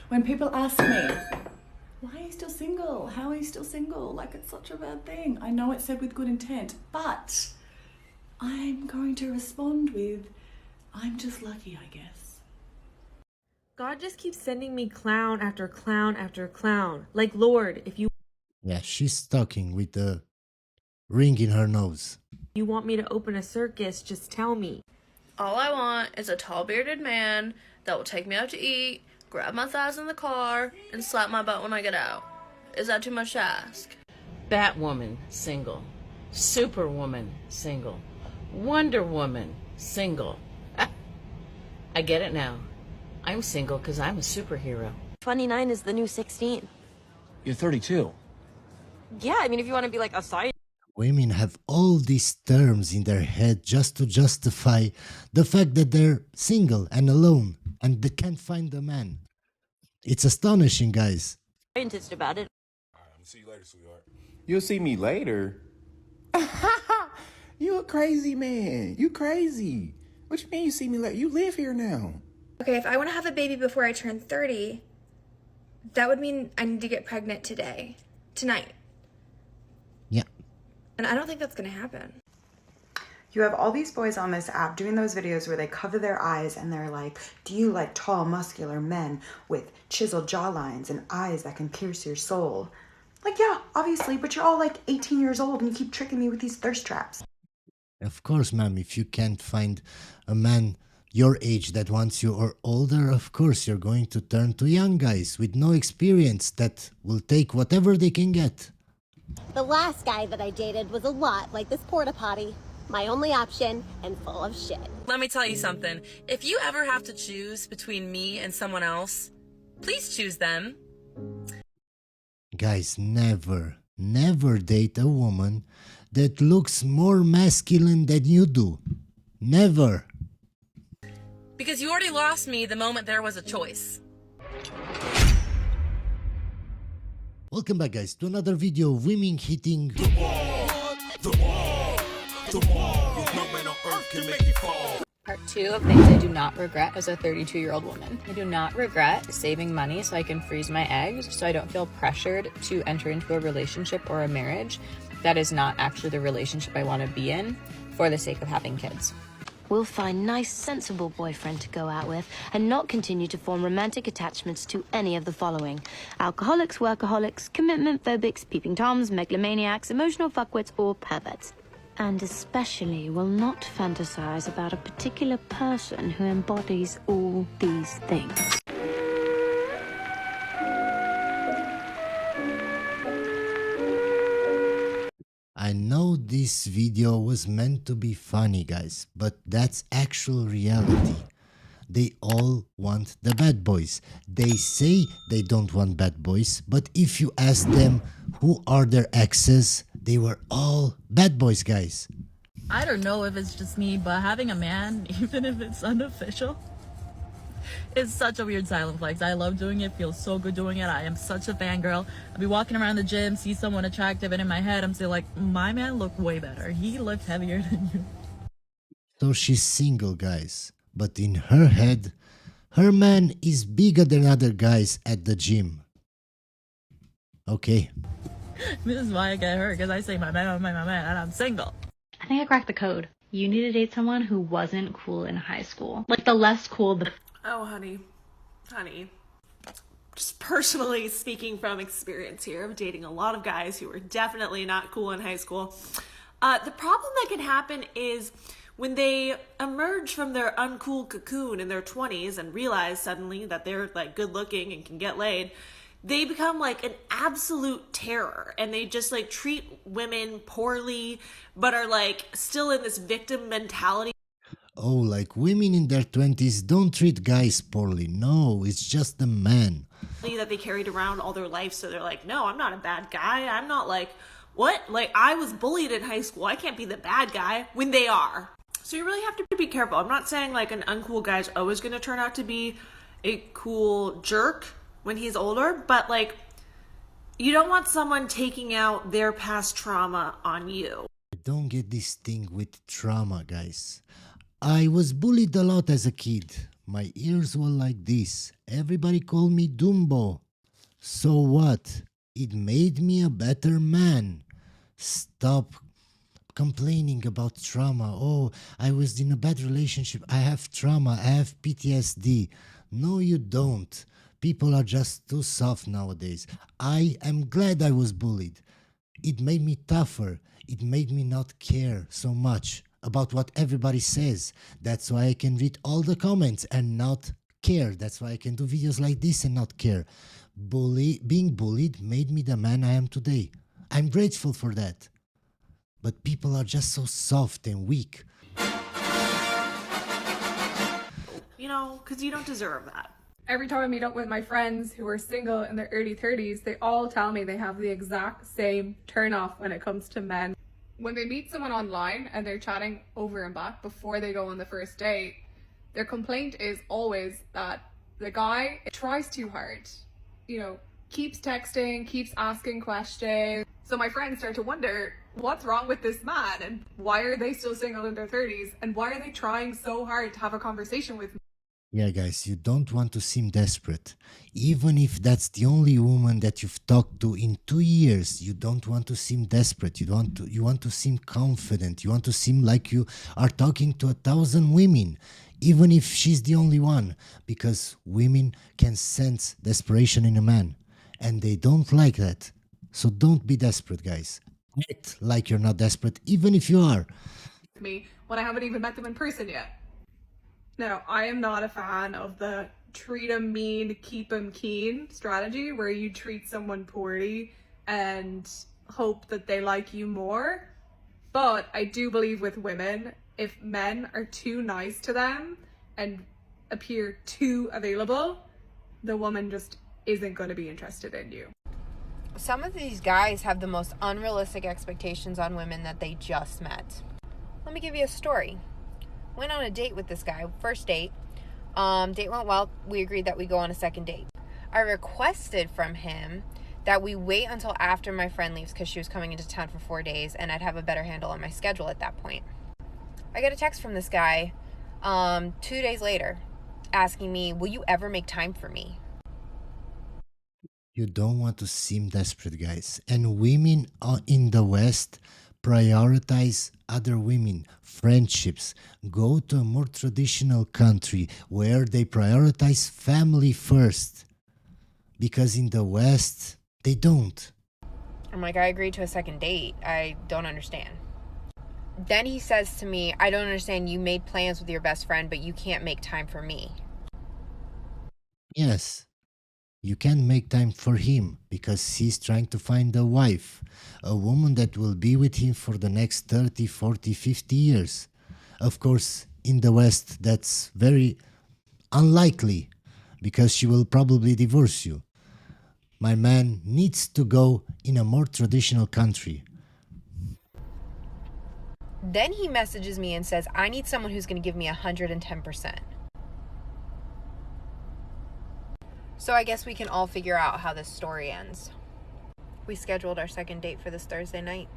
When people ask me, why are you still single? How are you still single? Like, it's such a bad thing. I know it's said with good intent, but I'm going to respond with, I'm just lucky, I guess. God just keeps sending me clown after clown after clown. Like, Lord, if you Yeah, she's talking with the ring in her nose. want me to open a circus, just tell me. All I want is a tall bearded man that will take me out to eat, grab my thighs in the car, and slap my butt when I get out. Is that too much to ask? Batwoman, single. Superwoman, single. Wonder Woman, single. I get it now. I'm single because I'm a superhero. 29 is the new 16. You're 32. Yeah, I mean, if you want to be like a side. Women have all these terms in their head just to justify the fact that they're single and alone and they can't find a man. It's astonishing, guys. Scientist about it. All right, I'm gonna see you later, sweetheart. You'll see me later? You a crazy man. You crazy. What you mean you see me later? You live here now. Okay, if I want to have a baby before I turn 30, that would mean I need to get pregnant today. Tonight. Yeah. And I don't think that's going to happen. You have all these boys on this app doing those videos where they cover their eyes and they're like, do you like tall, muscular men with chiseled jawlines and eyes that can pierce your soul? Like, yeah, obviously, but you're all like 18 years old and you keep tricking me with these thirst traps. Of course, ma'am, if you can't find a man your age that wants you or older, of course you're going to turn to young guys with no experience that will take whatever they can get. The last guy that I dated was a lot like this porta potty. My only option and full of shit. Let me tell you something. If you ever have to choose between me and someone else, please choose them. Guys, never date a woman that looks more masculine than you do. Never. Because you already lost me the moment there was a choice. Welcome back, guys, to another video of women hitting The wall. No man on earth can make you fall. Part 2 of things I do not regret as a 32-year-old woman. I do not regret saving money so I can freeze my eggs so I don't feel pressured to enter into a relationship or a marriage that is not actually the relationship I want to be in for the sake of having kids. We'll find nice, sensible boyfriend to go out with and not continue to form romantic attachments to any of the following: alcoholics, workaholics, commitment phobics, peeping toms, megalomaniacs, emotional fuckwits, or perverts. And especially will not fantasize about a particular person who embodies all these things. I know this video was meant to be funny, guys, but that's actual reality. They all want the bad boys. They say they don't want bad boys, but if you ask them who are their exes, they were all bad boys, guys. I don't know if it's just me, but having a man, even if it's unofficial, is such a weird silent flex. I love doing it, feels so good doing it. I am such a fangirl. I'll be walking around the gym, see someone attractive, and in my head I'm still like, my man looked way better. He looked heavier than you. So she's single, guys, but in her head, her man is bigger than other guys at the gym. Okay. This is why I get hurt, because I say my man, and I'm single. I think I cracked the code. You need to date someone who wasn't cool in high school. Like, the less cool, the... Oh, honey. Just personally speaking from experience here of dating a lot of guys who were definitely not cool in high school. The problem that can happen is when they emerge from their uncool cocoon in their 20s and realize suddenly that they're like good looking and can get laid, they become like an absolute terror and they just like treat women poorly, but are like still in this victim mentality. Oh, like women in their 20s don't treat guys poorly. No, it's just the man. That they carried around all their life. So they're like, no, I'm not a bad guy. I'm not like, what? Like, I was bullied in high school. I can't be the bad guy, when they are. So you really have to be careful. I'm not saying like an uncool guy's always going to turn out to be a cool jerk when he's older, but like, you don't want someone taking out their past trauma on you. I don't get this thing with trauma, guys. I was bullied a lot as a kid. My ears were like this. Everybody called me Dumbo. So what? It made me a better man. Stop complaining about trauma. Oh, I was in a bad relationship. I have trauma. I have PTSD. No, you don't. People are just too soft nowadays. I am glad I was bullied. It made me tougher. It made me not care so much about what everybody says. That's why I can read all the comments and not care. That's why I can do videos like this and not care. Being bullied made me the man I am today. I'm grateful for that. But people are just so soft and weak. You know, because you don't deserve that. Every time I meet up with my friends who are single in their early 30s, they all tell me they have the exact same turn off when it comes to men. When they meet someone online and they're chatting over and back before they go on the first date, their complaint is always that the guy tries too hard. You know, keeps texting, keeps asking questions. So my friends start to wonder, what's wrong with this man? And why are they still single in their 30s? And why are they trying so hard to have a conversation with me? Yeah, guys, you don't want to seem desperate. Even if that's the only woman that you've talked to in 2 years, you don't want to seem desperate. You want to seem confident. You want to seem like you are talking to 1,000 women, even if she's the only one, because women can sense desperation in a man, and they don't like that. So don't be desperate, guys. Act like you're not desperate, even if you are. Me when I haven't even met them in person yet. Now, I am not a fan of the treat 'em mean, keep 'em keen strategy where you treat someone poorly and hope that they like you more. But I do believe with women, if men are too nice to them and appear too available, the woman just isn't going to be interested in you. Some of these guys have the most unrealistic expectations on women that they just met. Let me give you a story. Went on a date with this guy, first date. Date went well. We agreed that we go on a second date. I requested from him that we wait until after my friend leaves because she was coming into town for 4 days and I'd have a better handle on my schedule at that point. I get a text from this guy 2 days later asking me, will you ever make time for me? You don't want to seem desperate, guys. And women in the West prioritize other women, friendships. Go to a more traditional country where they prioritize family first. Because in the West, they don't. I'm like, I agreed to a second date. I don't understand. Then he says to me, I don't understand. You made plans with your best friend, but you can't make time for me. Yes. You can't make time for him because he's trying to find a wife, a woman that will be with him for the next 30, 40, 50 years. Of course, in the West, that's very unlikely because she will probably divorce you. My man needs to go in a more traditional country. Then he messages me and says, I need someone who's going to give me 110%. So I guess we can all figure out how this story ends. We scheduled our second date for this Thursday night.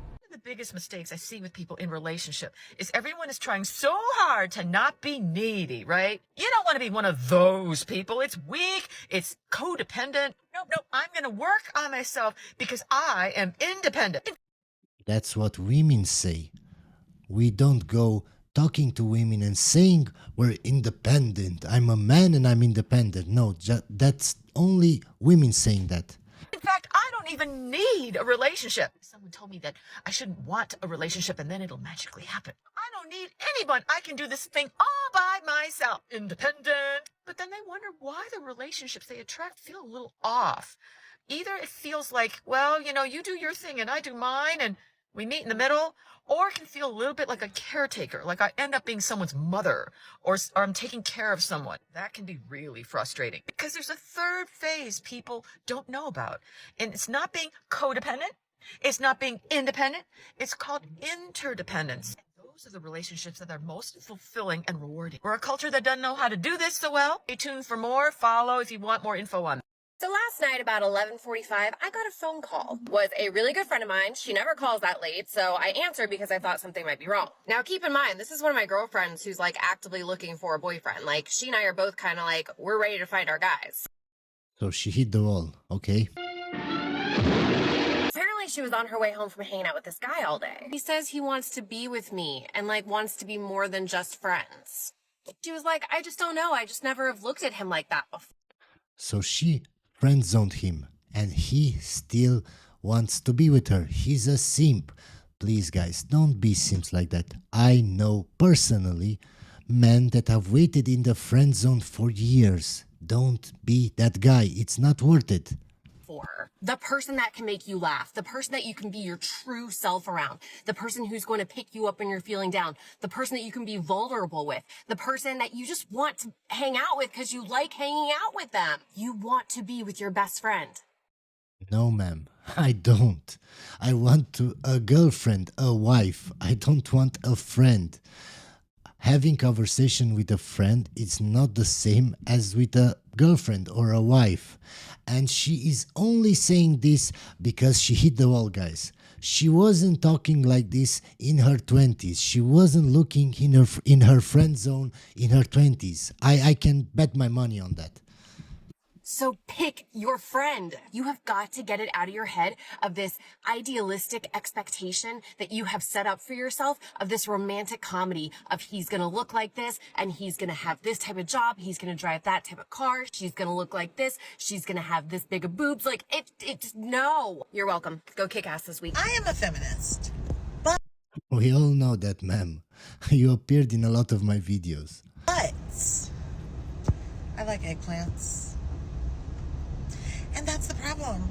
One of the biggest mistakes I see with people in relationship is everyone is trying so hard to not be needy, right? You don't want to be one of those people. It's weak. It's codependent. No, I'm going to work on myself because I am independent. That's what women say. We don't go talking to women and saying we're independent. I'm a man and I'm independent. No, that's only women saying that. In fact, I don't even need a relationship. Someone told me that I shouldn't want a relationship and then it'll magically happen. I don't need anyone. I can do this thing all by myself. Independent. But then they wonder why the relationships they attract feel a little off. Either it feels like, well, you do your thing and I do mine and we meet in the middle, or it can feel a little bit like a caretaker, like I end up being someone's mother, or I'm taking care of someone. That can be really frustrating because there's a third phase people don't know about. And it's not being codependent. It's not being independent. It's called interdependence. Those are the relationships that are most fulfilling and rewarding. We're a culture that doesn't know how to do this so well. Stay tuned for more. Follow if you want more info on that. So last night about 11:45, I got a phone call. Was a really good friend of mine. She never calls that late, so I answered because I thought something might be wrong. Now keep in mind, this is one of my girlfriends who's like actively looking for a boyfriend. Like she and I are both kind of like, we're ready to find our guys. So she hit the wall, okay? Apparently she was on her way home from hanging out with this guy all day. He says he wants to be with me and like wants to be more than just friends. She was like, I just don't know. I just never have looked at him like that before. So she friend-zoned him, and he still wants to be with her. He's a simp. Please, guys, don't be simps like that. I know personally men that have waited in the friend zone for years. Don't be that guy. It's not worth it. The person that can make you laugh, the person that you can be your true self around, the person who's going to pick you up when you're feeling down, the person that you can be vulnerable with, the person that you just want to hang out with because you like hanging out with them. You want to be with your best friend. No, ma'am, I don't. I want a girlfriend, a wife. I don't want a friend. Having conversation with a friend is not the same as with a girlfriend or a wife. And she is only saying this because she hit the wall, guys. She wasn't talking like this in her 20s. She wasn't looking in her friend zone in her 20s. I can bet my money on that. So pick your friend. You have got to get it out of your head of this idealistic expectation that you have set up for yourself of this romantic comedy of he's going to look like this and he's going to have this type of job. He's going to drive that type of car. She's going to look like this. She's going to have this big of boobs. Like no. You're welcome. Go kick ass this week. I am a feminist. We all know that, ma'am. You appeared in a lot of my videos. But I like eggplants. And that's the problem.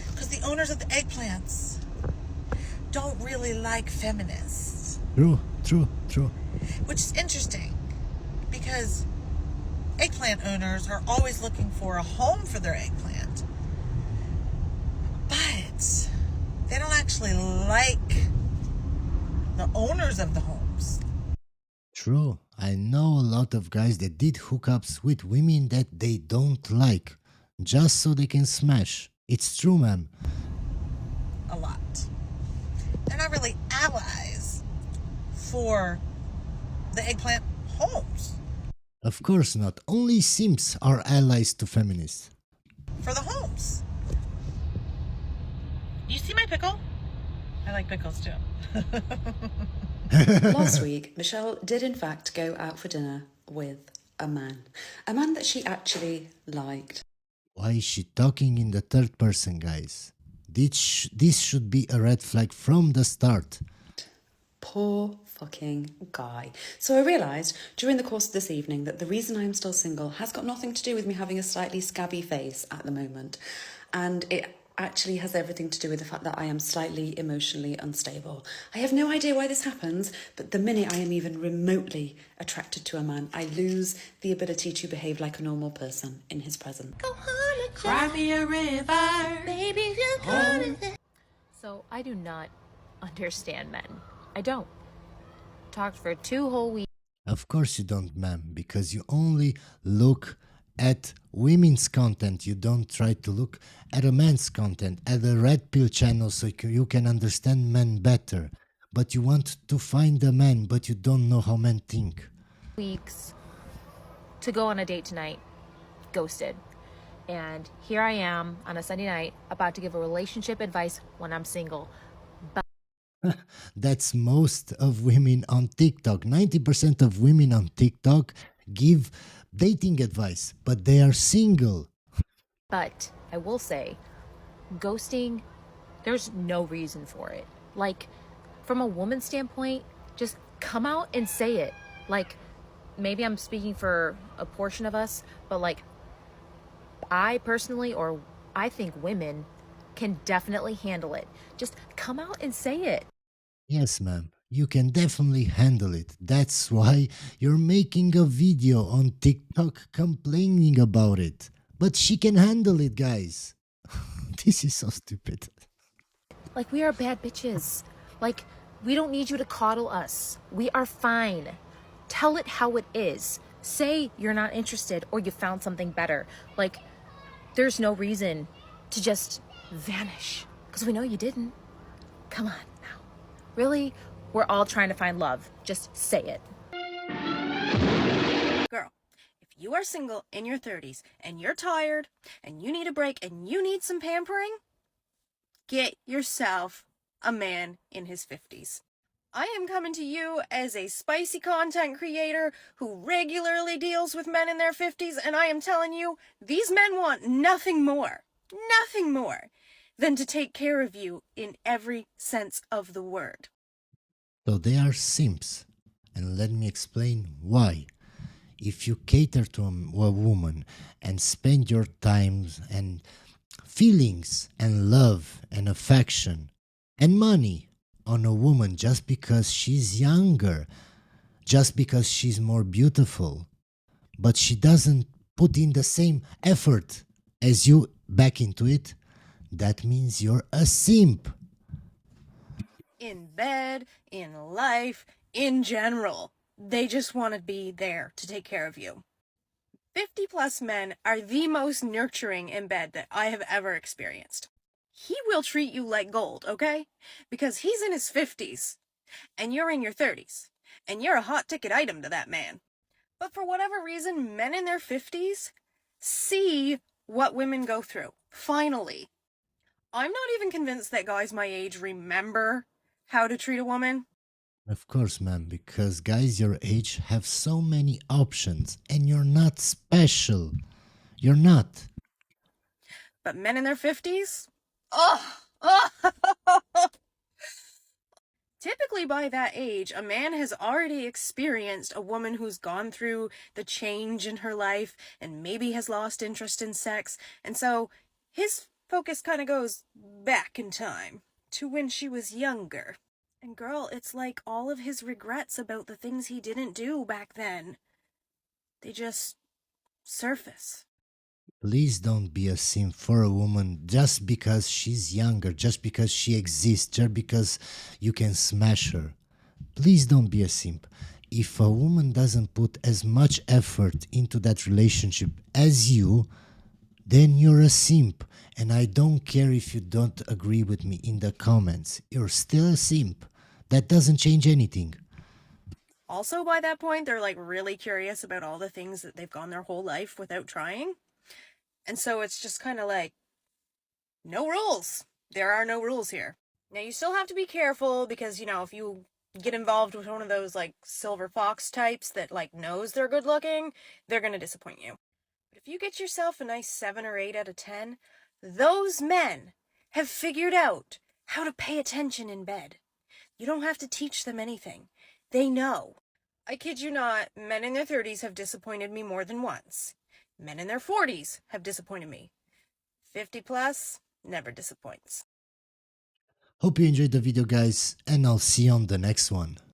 Because the owners of the eggplants don't really like feminists. True. Which is interesting. Because eggplant owners are always looking for a home for their eggplant. But they don't actually like the owners of the homes. True. I know a lot of guys that did hookups with women that they don't like. Just so they can smash. It's true, ma'am. A lot. They're not really allies for the eggplant homes. Of course not. Only simps are allies to feminists. For the homes. You see my pickle? I like pickles too. Last week, Michelle did in fact go out for dinner with a man that she actually liked. Why is she talking in the third person, guys? This should be a red flag from the start. Poor fucking guy. So I realised during the course of this evening that the reason I'm still single has got nothing to do with me having a slightly scabby face at the moment. And it actually has everything to do with the fact that I am slightly emotionally unstable. I have no idea why this happens, but the minute I am even remotely attracted to a man, I lose the ability to behave like a normal person in his presence. Cry me a river, baby, you got it. So I do not understand men. I don't. Talked for 2 whole weeks. Of course you don't, ma'am, because you only look at women's content. You don't try to look at a man's content, at the Red Pill channel, so you can understand men better. But you want to find a man, but you don't know how men think. Weeks to go on a date tonight. Ghosted. And here I am on a Sunday night about to give a relationship advice when I'm single. That's most of women on TikTok. 90% of women on TikTok give dating advice, but they are single. But I will say, ghosting, there's no reason for it. Like, from a woman's standpoint, just come out and say it. Like, maybe I'm speaking for a portion of us, but like, I personally, or I think women can definitely handle it. Just come out and say it. Yes, ma'am. You can definitely handle it. That's why you're making a video on TikTok complaining about it. But she can handle it, guys. This is so stupid. Like, we are bad bitches. Like, we don't need you to coddle us. We are fine. Tell it how it is. Say you're not interested or you found something better. Like, there's no reason to just vanish. Because we know you didn't. Come on now. Really? We're all trying to find love. Just say it. Girl, if you are single in your 30s and you're tired and you need a break and you need some pampering, get yourself a man in his 50s. I am coming to you as a spicy content creator who regularly deals with men in their 50s, and I am telling you, these men want nothing more than to take care of you in every sense of the word. So they are simps. And let me explain why. If you cater to a woman and spend your time and feelings and love and affection and money on a woman just because she's younger, just because she's more beautiful, but she doesn't put in the same effort as you back into it, that means you're a simp. In bed, in life, in general, they just want to be there to take care of you. 50+ men are the most nurturing in bed that I have ever experienced. He will treat you like gold, okay? Because he's in his 50s, and you're in your 30s, and you're a hot ticket item to that man. But for whatever reason, men in their 50s see what women go through. Finally. I'm not even convinced that guys my age remember how to treat a woman. Of course, man, because guys your age have so many options and you're not special. You're not. But men in their 50s? Ugh! Typically by that age, a man has already experienced a woman who's gone through the change in her life and maybe has lost interest in sex, and so his focus kind of goes back in time to when she was younger. And girl, it's like all of his regrets about the things he didn't do back then, they just surface. Please don't be a simp for a woman just because she's younger, just because she exists, just because you can smash her. Please don't be a simp. If a woman doesn't put as much effort into that relationship as you, then you're a simp. And I don't care if you don't agree with me in the comments. You're still a simp. That doesn't change anything. Also, by that point, they're like really curious about all the things that they've gone their whole life without trying. And so it's just kind of like, no rules. There are no rules here. Now, you still have to be careful because, you know, if you get involved with one of those like silver fox types that like knows they're good looking, they're going to disappoint you. But if you get yourself a nice 7 or 8 out of 10, those men have figured out how to pay attention in bed. You don't have to teach them anything. They know. I kid you not, men in their 30s have disappointed me more than once. Men in their 40s have disappointed me. 50+ never disappoints. Hope you enjoyed the video, guys, and I'll see you on the next one.